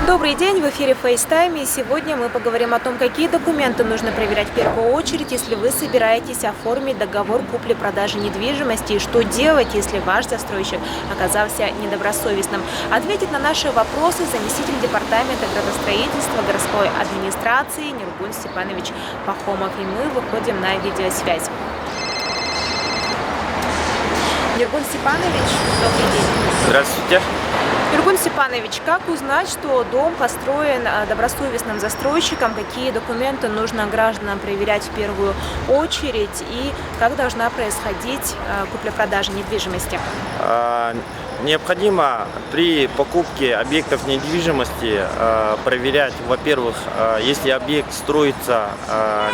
Добрый день, в эфире FaceTime, и сегодня мы поговорим о том, какие документы нужно проверять в первую очередь, если вы собираетесь оформить договор купли-продажи недвижимости, и что делать, если ваш застройщик оказался недобросовестным. Ответит на наши вопросы заместитель департамента градостроительства городской администрации Нургуль Степанович Пахомов, и мы выходим на видеосвязь. Нургуль Степанович, добрый день. Здравствуйте. Нургуль Степанович, как узнать, что дом построен добросовестным застройщиком, какие документы нужно гражданам проверять в первую очередь и как должна происходить купля-продажа недвижимости? Необходимо при покупке объектов недвижимости проверять, во-первых, если объект строится,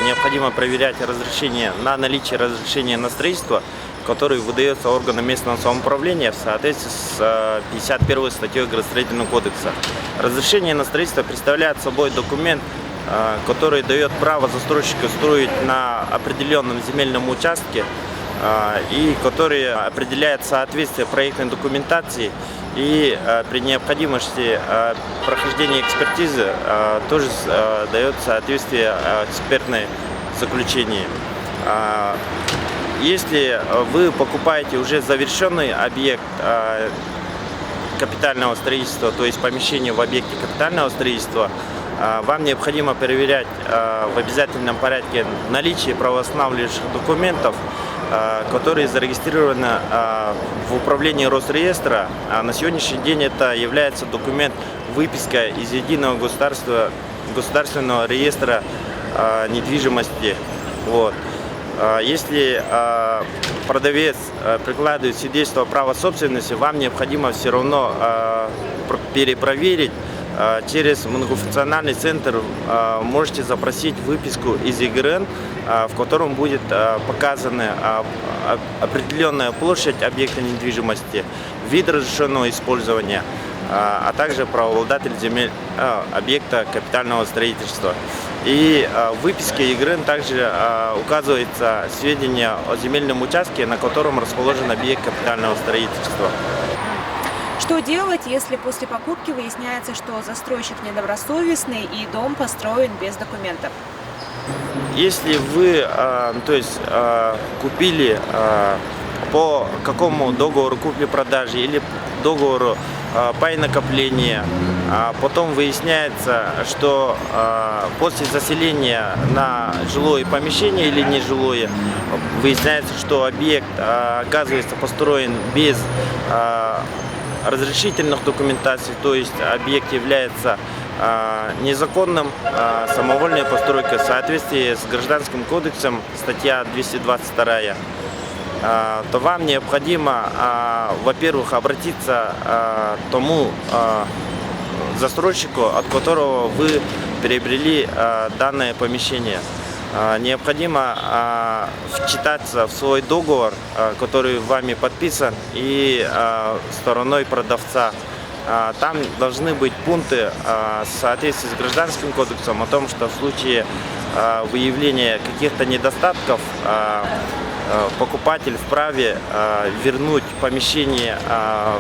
необходимо проверять разрешение на наличие разрешения на строительство, который выдается органам местного самоуправления в соответствии с 51 статьей Градостроительного кодекса. Разрешение на строительство представляет собой документ, который дает право застройщику строить на определенном земельном участке и который определяет соответствие проектной документации и при необходимости прохождения экспертизы тоже дает соответствие экспертное заключение. Если вы покупаете уже завершенный объект капитального строительства, то есть помещение в объекте капитального строительства, вам необходимо проверять в обязательном порядке наличие правоостанавливающих документов, которые зарегистрированы в управлении Росреестра. На сегодняшний день это является документ выписка из единого государственного реестра недвижимости. Вот. Если продавец прикладывает свидетельство о праве собственности, вам необходимо все равно перепроверить. Через многофункциональный центр можете запросить выписку из ЕГРН, в котором будет показана определенная площадь объекта недвижимости, вид разрешенного использования, а также правообладатель земель объекта капитального строительства. И в выписке ЕГРН также указывается сведения о земельном участке, на котором расположен объект капитального строительства. Что делать, если после покупки выясняется, что застройщик недобросовестный и дом построен без документов? Если вы купили по какому договору купли-продажи или договору пай накопления, а потом выясняется, что после заселения на жилое помещение или нежилое, выясняется, что объект оказывается построен без разрешительных документаций, то есть объект является незаконным, самовольной постройкой в соответствии с Гражданским кодексом, статья 222, то вам необходимо, во-первых, обратиться к тому застройщику, от которого вы приобрели данное помещение. Необходимо вчитаться в свой договор, который вами подписан, и стороной продавца. Там должны быть пункты в соответствии с Гражданским кодексом о том, что в случае выявления каких-то недостатков покупатель вправе вернуть помещение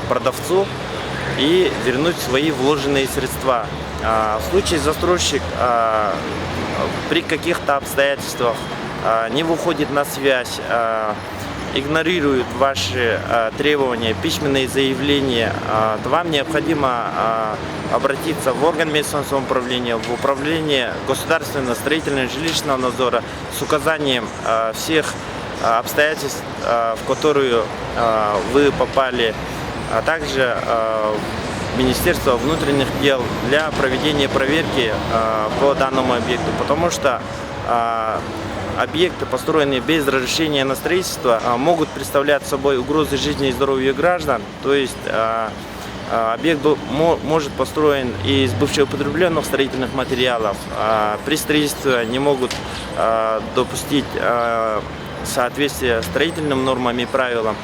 продавцу и вернуть свои вложенные средства. В случае застройщик при каких-то обстоятельствах не выходит на связь, игнорирует ваши требования, письменные заявления, то вам необходимо обратиться в орган местного самоуправления, в управление государственного строительного жилищного надзора с указанием всех обстоятельств, в которые вы попали, а также Министерство внутренних дел для проведения проверки по данному объекту, потому что объекты, построенные без разрешения на строительство, могут представлять собой угрозы жизни и здоровью граждан, то есть объект может построен из бывшеупотребленных строительных материалов, при строительстве не могут допустить соответствие строительным нормам и правилам,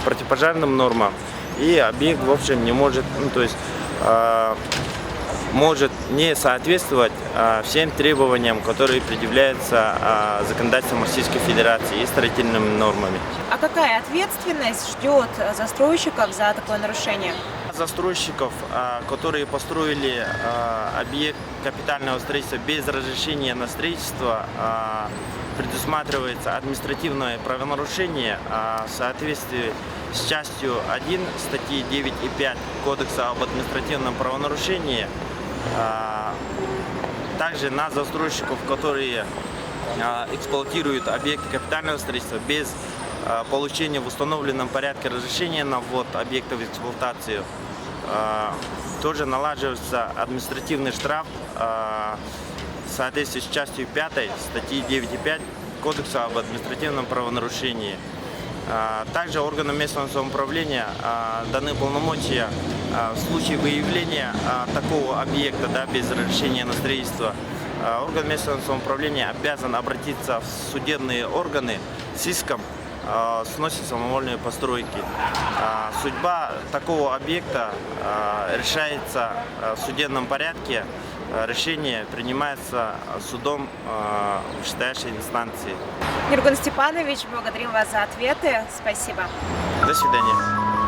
противопожарным нормам, и объект, в общем, не может, может не соответствовать всем требованиям, которые предъявляются законодательством Российской Федерации и строительными нормами. А какая ответственность ждет застройщиков за такое нарушение? застройщиков, которые построили объект капитального строительства без разрешения на строительство, предусматривается административное правонарушение в соответствии с частью 1 статьи 9 и 5 Кодекса об административном правонарушении. Также на застройщиков, которые эксплуатируют объекты капитального строительства без получения в установленном порядке разрешения на ввод объектов в эксплуатацию, тоже налаживается административный штраф в соответствии с частью 5 статьи 9.5 Кодекса об административном правонарушении. Также органам местного самоуправления даны полномочия в случае выявления такого объекта, без разрешения на строительство. Орган местного самоуправления обязан обратиться в судебные органы с иском о сносе самовольной постройки. Судьба такого объекта решается в судебном порядке. Решение принимается судом вышестоящей инстанции. Нургун Степанович, благодарим вас за ответы. Спасибо. До свидания.